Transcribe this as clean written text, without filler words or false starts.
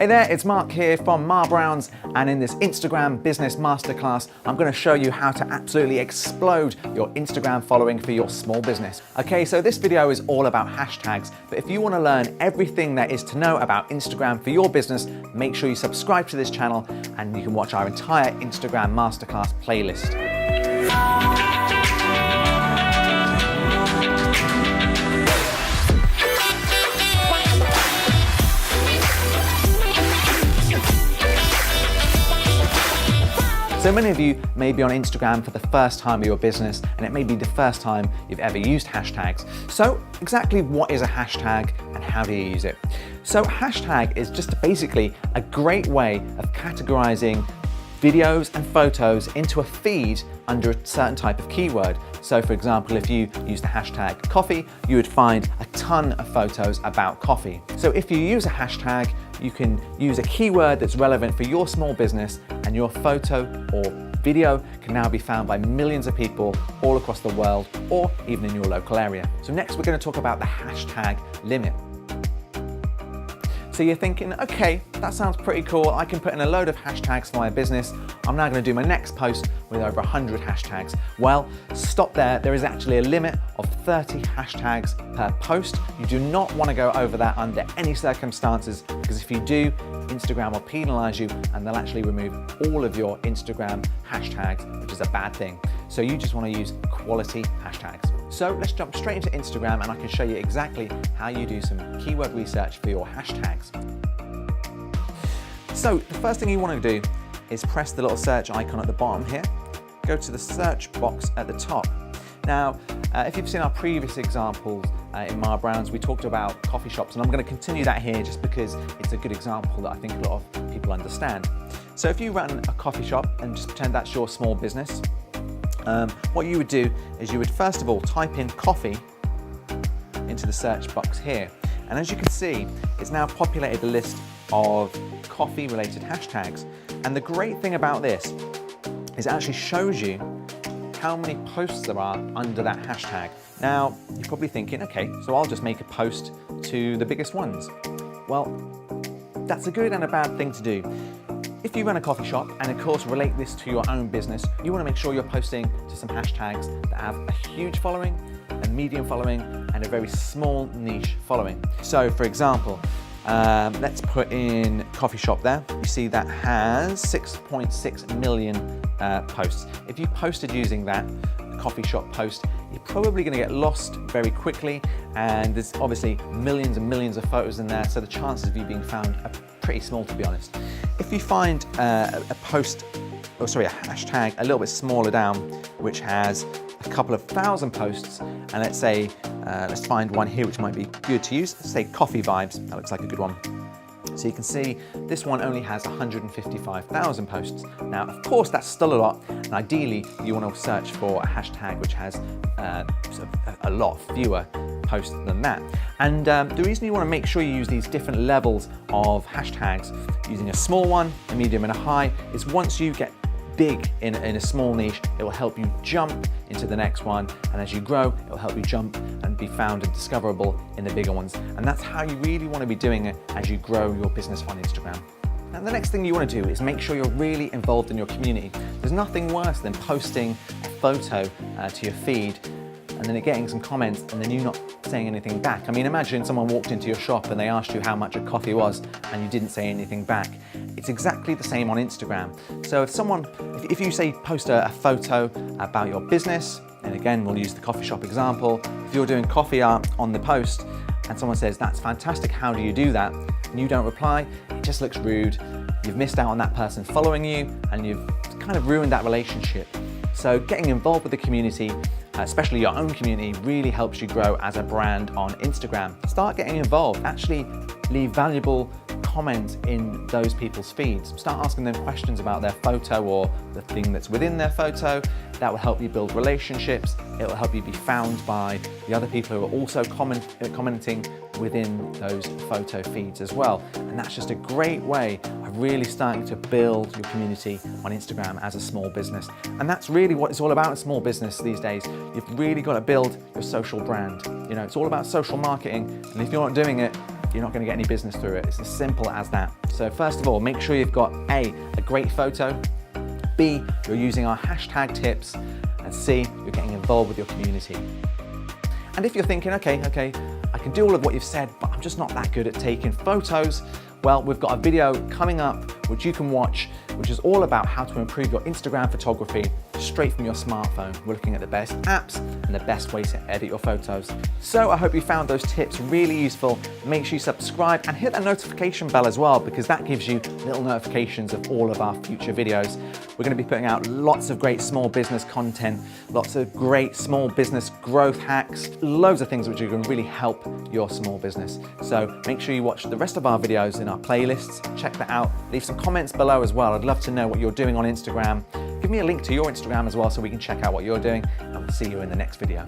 Hey there, it's Mark here from Mar Browns, and in this Instagram Business Masterclass, I'm going to show you how to absolutely explode your Instagram following for your small business. Okay, so this video is all about hashtags, but if you want to learn everything there is to know about Instagram for your business, make sure you subscribe to this channel and you can watch our entire Instagram Masterclass playlist. So many of you may be on Instagram for the first time of your business, and it may be the first time you've ever used hashtags. So exactly what is a hashtag and how do you use it? So hashtag is just basically a great way of categorizing videos and photos into a feed under a certain type of keyword. So for example, if you use the hashtag coffee, you would find a ton of photos about coffee. So if you use a hashtag, you can use a keyword that's relevant for your small business, and your photo or video can now be found by millions of people all across the world or even in your local area. So next we're going to talk about the hashtag limit. So you're thinking, okay, that sounds pretty cool. I can put in a load of hashtags for my business. I'm now going to do my next post with over 100 hashtags. Well, stop there. There is actually a limit of 30 hashtags per post. You do not want to go over that under any circumstances, because if you do, Instagram will penalize you and they'll actually remove all of your Instagram hashtags, which is a bad thing. So you just want to use quality hashtags. So let's jump straight into Instagram and I can show you exactly how you do some keyword research for your hashtags. So the first thing you want to do is press the little search icon at the bottom here. Go to the search box at the top. Now, if you've seen our previous examples in Mar Browns, we talked about coffee shops, and I'm going to continue that here just because it's a good example that I think a lot of people understand. So if you run a coffee shop and just pretend that's your small business, what you would do is you would first of all type in coffee into the search box here. And as you can see, it's now populated the list of coffee related hashtags. And the great thing about this is it actually shows you how many posts there are under that hashtag. Now, you're probably thinking, okay, so I'll just make a post to the biggest ones. Well, that's a good and a bad thing to do. If you run a coffee shop and of course relate this to your own business, you want to make sure you're posting to some hashtags that have a huge following, a medium following, and a very small niche following. So for example, let's put in coffee shop there. You see that has 6.6 million posts. If you posted using that coffee shop post, you're probably going to get lost very quickly, and there's obviously millions and millions of photos in there, so the chances of you being found are pretty small, to be honest. If you find a hashtag a little bit smaller down, which has a couple of thousand posts, and let's say, let's find one here which might be good to use, let's say coffee vibes, that looks like a good one. So you can see this one only has 155,000 posts. Now, of course, that's still a lot, and ideally you want to search for a hashtag which has a lot fewer posts than that. And the reason you want to make sure you use these different levels of hashtags, using a small one, a medium, and a high, is once you get big in a small niche, it will help you jump into the next one, and as you grow, it will help you jump and be found and discoverable in the bigger ones. And that's how you really want to be doing it as you grow your business on Instagram. Now, the next thing you want to do is make sure you're really involved in your community. There's nothing worse than posting a photo to your feed and then getting some comments and then you not saying anything back. I mean, imagine someone walked into your shop and they asked you how much a coffee was and you didn't say anything back. It's exactly the same on Instagram. So if you say post a photo about your business, and again, we'll use the coffee shop example, if you're doing coffee art on the post and someone says, that's fantastic, how do you do that? And you don't reply, it just looks rude. You've missed out on that person following you and you've kind of ruined that relationship. So getting involved with the community, especially your own community, really helps you grow as a brand on Instagram. Start getting involved, actually leave valuable comments in those people's feeds. Start asking them questions about their photo or the thing that's within their photo. That will help you build relationships. It will help you be found by the other people who are also commenting within those photo feeds as well. And that's just a great way of really starting to build your community on Instagram as a small business. And that's really what it's all about in small business these days. You've really got to build your social brand. You know, it's all about social marketing. And if you're not doing it, you're not going to get any business through it. It's as simple as that. So first of all, make sure you've got A, a great photo, B, you're using our hashtag tips, and C, you're getting involved with your community. And if you're thinking, okay, I can do all of what you've said, but I'm just not that good at taking photos, well, we've got a video coming up which you can watch, which is all about how to improve your Instagram photography straight from your smartphone. We're looking at the best apps and the best way to edit your photos. So I hope you found those tips really useful. Make sure you subscribe and hit that notification bell as well, because that gives you little notifications of all of our future videos. We're going to be putting out lots of great small business content, lots of great small business growth hacks, loads of things which are going to really help your small business. So make sure you watch the rest of our videos in our playlists, check that out, leave some comments below as well. I'd love to know what you're doing on Instagram. Give me a link to your Instagram as well so we can check out what you're doing, and we'll see you in the next video.